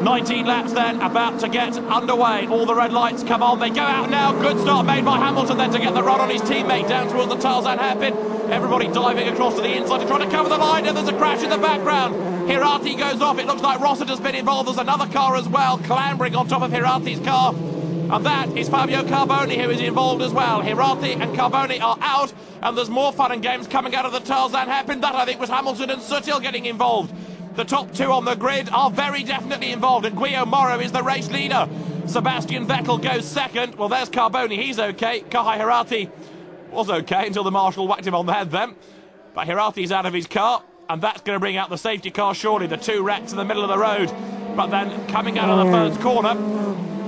19 laps then, about to get underway. All the red lights come on. They go out now. Good start made by Hamilton then to get the run on his teammate down towards the Tarzan hairpin. Everybody diving across to the inside to try to cover the line, and there's a crash in the background. Hirati goes off. It looks like Rossett has been involved. There's another car as well, clambering on top of Hirati's car. And that is Fabio Carboni, who is involved as well. Hirati and Carboni are out, and there's more fun and games coming out of the Tarzan hairpin. That, I think, was Hamilton and Sutil getting involved. The top two on the grid are very definitely involved, and Guillaume Morrow is the race leader. Sebastian Vettel goes second. Well, there's Carboni, he's okay. Kahai Hirati was okay until the marshal whacked him on the head then. But Hirati's out of his car, and that's going to bring out the safety car surely. The two wrecks in the middle of the road. But then coming out of the first corner,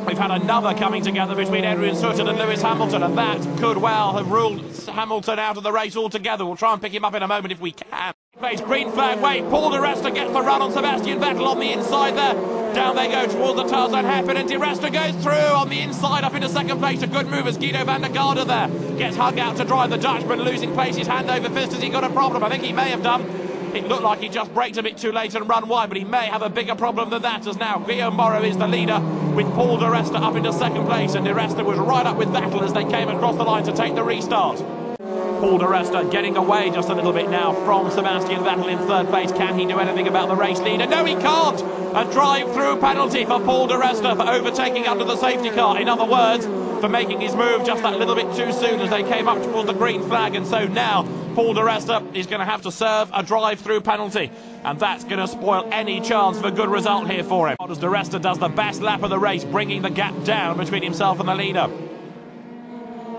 we've had another coming together between Adrian Sutil and Lewis Hamilton, and that could well have ruled Hamilton out of the race altogether. We'll try and pick him up in a moment if we can. Green flag wait, Paul di Resta gets the run on Sebastian Vettel on the inside there. Down they go towards the Tarzan hairpin, and di Resta goes through on the inside up into second place. A good move as Guido van der Garde there gets hung out to drive the Dutchman, losing place. His hand over fist. Has he got a problem? I think he may have done. It looked like he just braked a bit too late and run wide, but he may have a bigger problem than that, as now Guillaume Morrow is the leader with Paul di Resta up into second place, and di Resta was right up with Vettel as they came across the line to take the restart. Paul di Resta getting away just a little bit now from Sebastian Vettel in third place. Can he do anything about the race leader? No, he can't. A drive-through penalty for Paul di Resta for overtaking under the safety car. In other words, for making his move just that little bit too soon as they came up towards the green flag. And so now Paul di Resta is going to have to serve a drive-through penalty, and that's going to spoil any chance of a good result here for him. As di Resta does the best lap of the race, bringing the gap down between himself and the leader.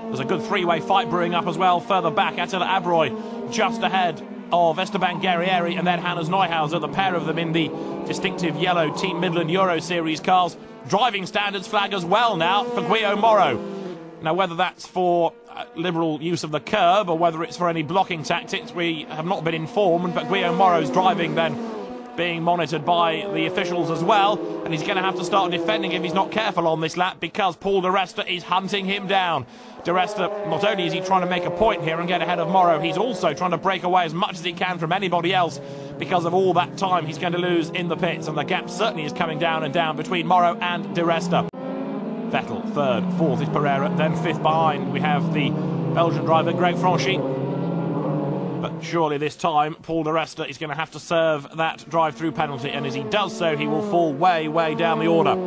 There's a good three-way fight brewing up as well further back. Attila Abroy just ahead of Esteban Guerrieri and then Hannes Neuhauser, the pair of them in the distinctive yellow Team Midland Euroseries cars. Driving standards flag as well now for Guillaume Morrow. Now, whether that's for liberal use of the curb or whether it's for any blocking tactics, we have not been informed, but Guillaume Morrow's driving then being monitored by the officials as well, and he's going to have to start defending if he's not careful on this lap, because Paul di Resta is hunting him down. Di Resta, not only is he trying to make a point here and get ahead of Morrow, he's also trying to break away as much as he can from anybody else because of all that time he's going to lose in the pits, and the gap certainly is coming down and down between Morrow and di Resta. Vettel third, fourth is Pereira, then fifth behind we have the Belgian driver Greg Franchi. But surely this time Paul di Resta is going to have to serve that drive-through penalty, and as he does so he will fall way, way down the order.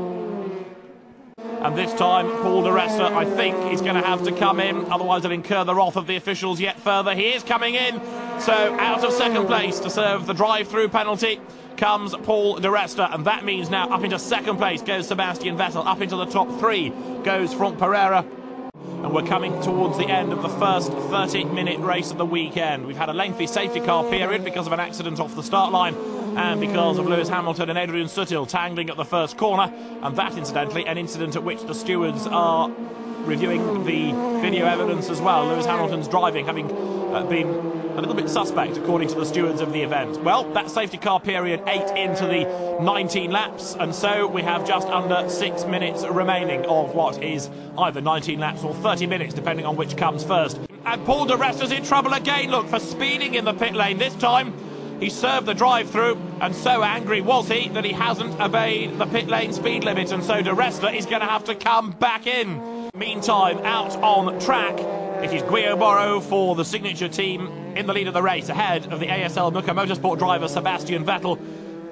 And this time Paul di Resta, I think, is going to have to come in, otherwise he'll incur the wrath of the officials yet further. He is coming in, so out of second place to serve the drive-through penalty comes Paul di Resta, and that means now up into second place goes Sebastian Vettel, up into the top three goes Franck Pereira. And we're coming towards the end of the first 30-minute race of the weekend. We've had a lengthy safety car period because of an accident off the start line and because of Lewis Hamilton and Adrian Sutil tangling at the first corner, and that, incidentally, an incident at which the stewards are reviewing the video evidence as well. Lewis Hamilton's driving having been a little bit suspect, according to the stewards of the event. Well, that safety car period ate into the 19 laps, and so we have just under 6 minutes remaining of what is either 19 laps or 30 minutes, depending on which comes first. And Paul di Resta's in trouble again, look, for speeding in the pit lane. This time he served the drive-through, and so angry was he that he hasn't obeyed the pit lane speed limit, and so di Resta is going to have to come back in. Meantime, out on track, it is Guillaume Morrow for the signature team in the lead of the race, ahead of the ASL Muka Motorsport driver Sebastian Vettel,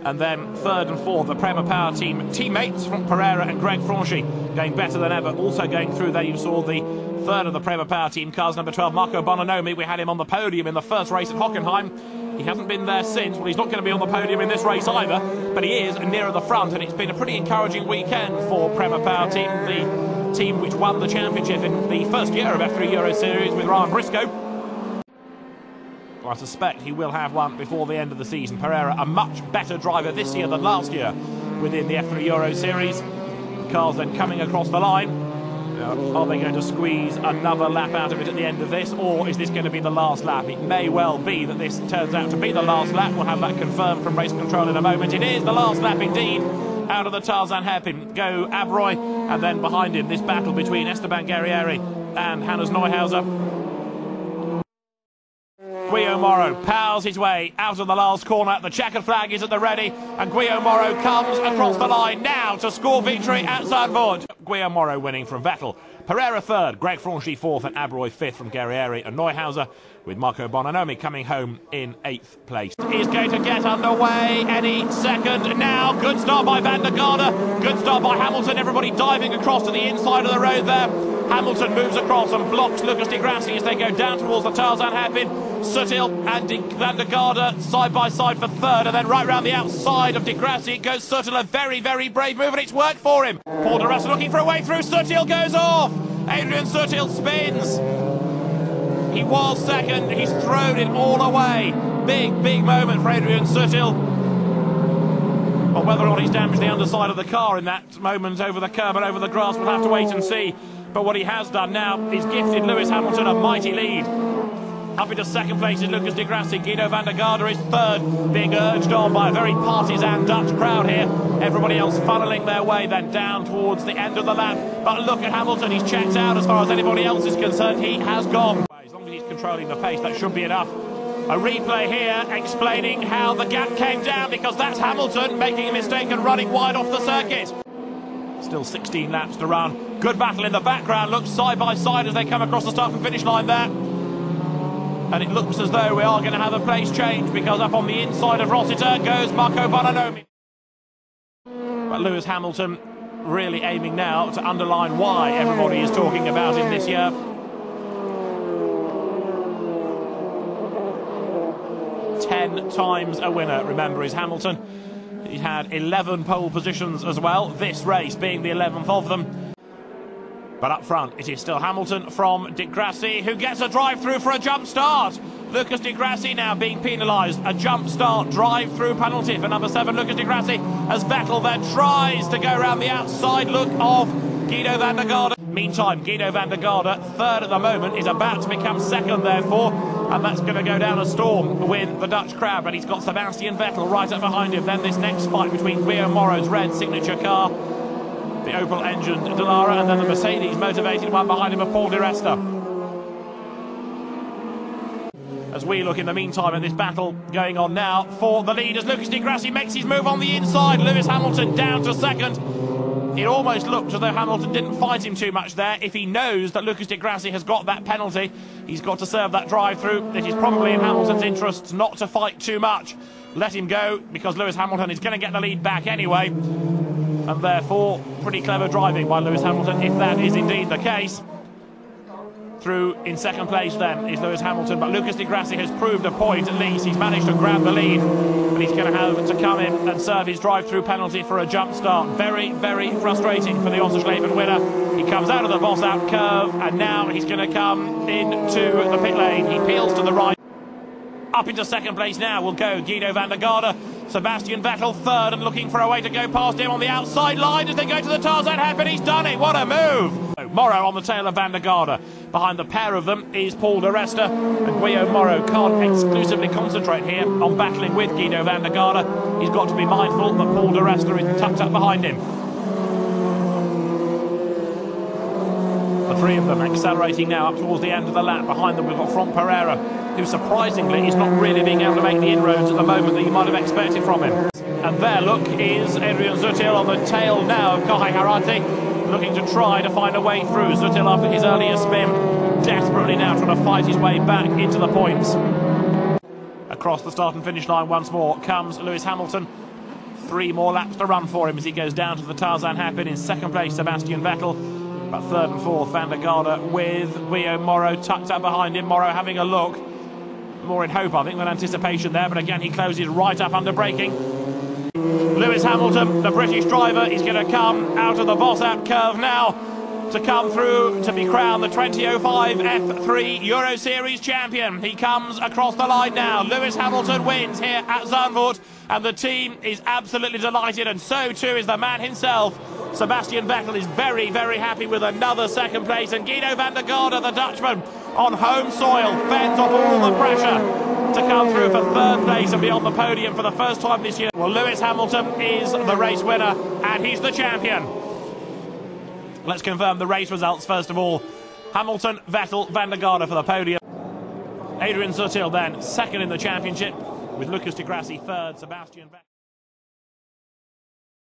and then third and fourth, the Prema Power team teammates from Pereira and Greg Franchi, going better than ever. Also going through there, you saw the third of the Prema Power team cars, number 12, Marco Bononomi. We had him on the podium in the first race at Hockenheim. He hasn't been there since. Well, he's not going to be on the podium in this race either, but he is nearer the front, and it's been a pretty encouraging weekend for Prema Power team, the team which won the championship in the first year of F3 Euroseries with Ryan Briscoe. I suspect he will have one before the end of the season. Pereira, a much better driver this year than last year within the F3 Euroseries. The cars then coming across the line. Are they going to squeeze another lap out of it at the end of this, or is this going to be the last lap? It may well be that this turns out to be the last lap. We'll have that confirmed from race control in a moment. It is the last lap indeed. Out of the Tarzan hairpin go Abroy, and then behind him this battle between Esteban Guerrieri and Hannes Neuhauser. Guillaume Guillaume Morrow powers his way out of the last corner. The checkered flag is at the ready, and Guillaume Morrow comes across the line now to score victory at Zandvoort. Guillaume Morrow winning from Vettel. Pereira third, Greg Franchi fourth, and Abroy fifth from Guerrieri and Neuhauser, with Marco Bononomi coming home in 8th place. He's going to get underway any second now. Good start by Van der Garde, good start by Hamilton. Everybody diving across to the inside of the road there. Hamilton moves across and blocks Lucas Di Grassi as they go down towards the Tarzan hairpin. Sutil and Van der Garde side by side for third, and then right round the outside of Di Grassi goes Sutil. A very, very brave move, and it's worked for him. Paul de Resta looking for a way through. Sutil goes off. Adrian Sutil spins. He was second. He's thrown it all away. Big, big moment for Adrian Sutil. But whether or not he's damaged the underside of the car in that moment over the curb and over the grass, we'll have to wait and see. But what he has done now is gifted Lewis Hamilton a mighty lead. Up into second place is Lucas Di Grassi. Guido van der Garde is third, being urged on by a very partisan Dutch crowd here. Everybody else funneling their way then down towards the end of the lap. But look at Hamilton, he's checked out as far as anybody else is concerned. He has gone. As long as he's controlling the pace, that should be enough. A replay here explaining how the gap came down, because that's Hamilton making a mistake and running wide off the circuit. Still 16 laps to run. Good battle in the background. Looks side by side as they come across the start and finish line there. And it looks as though we are going to have a place change, because up on the inside of Rossiter goes Marco Bononomi. But Lewis Hamilton really aiming now to underline why everybody is talking about him this year. Ten times a winner, remember, is Hamilton. He had 11 pole positions as well, this race being the 11th of them. But up front, it is still Hamilton from Di Grassi, who gets a drive-through for a jump start. Lucas Di Grassi now being penalised. A jump start drive-through penalty for number 7, Lucas Di Grassi, as Vettel then tries to go around the outside look of Guido van der Garde. Meantime, Guido van der Garde, third at the moment, is about to become second, therefore, and that's going to go down a storm with the Dutch crowd. But he's got Sebastian Vettel right up behind him. Then this next fight between Guillaume Morrow's red signature car, the Opel engined Dallara, and then the Mercedes motivated one behind him of Paul de Resta. As we look in the meantime at this battle going on now for the lead, as Lucas Di Grassi makes his move on the inside. Lewis Hamilton down to second. It almost looked as though Hamilton didn't fight him too much there. If he knows that Lucas Di Grassi has got that penalty, he's got to serve that drive-through. It is probably in Hamilton's interests not to fight too much. Let him go, because Lewis Hamilton is going to get the lead back anyway. And therefore, pretty clever driving by Lewis Hamilton, if that is indeed the case. Through in second place then is Lewis Hamilton, but Lucas Di Grassi has proved a point at least. He's managed to grab the lead, but he's going to have to come in and serve his drive-through penalty for a jump start. Very, very frustrating for the Ossersleben winner. He comes out of the boss-out curve, and now he's going to come into the pit lane. He peels to the right. Up into second place now will go Guido van der Garde. Sebastian Vettel third, and looking for a way to go past him on the outside line as they go to the Tarzan hairpin. He's done it. What a move! Morrow on the tail of Van der Garde. Behind the pair of them is Paul de Resta, and Guillaume Morrow can't exclusively concentrate here on battling with Guido van der Garde. He's got to be mindful that Paul de Resta is tucked up behind him. The three of them accelerating now up towards the end of the lap. Behind them we've got Franck Pereira, who surprisingly is not really being able to make the inroads at the moment that you might have expected from him. And there, look, is Adrian Sutil on the tail now of Kohei Harati, looking to try to find a way through. Sutil, after his earlier spin, desperately now trying to fight his way back into the points. Across the start and finish line once more comes Lewis Hamilton. 3 more laps to run for him as he goes down to the Tarzan hairpin. In second place, Sebastian Vettel. But third and fourth, Van der Garde with Guillaume Morrow tucked up behind him. Morrow having a look. More in hope, I think, than anticipation there. But again, he closes right up under braking. Lewis Hamilton, the British driver, is going to come out of the boss-out curve now to come through to be crowned the 2005 F3 Euroseries champion. He comes across the line now. Lewis Hamilton wins here at Zandvoort, and the team is absolutely delighted, and so too is the man himself. Sebastian Vettel is very, very happy with another second place, and Guido van der Garde, the Dutchman, on home soil, fends off all the pressure to come through for third place and be on the podium for the first time this year. Well, Lewis Hamilton is the race winner, and he's the champion. Let's confirm the race results first of all. Hamilton, Vettel, van der Garde for the podium. Adrian Sutil then second in the championship, with Lucas di Grassi third, Sebastian Vettel.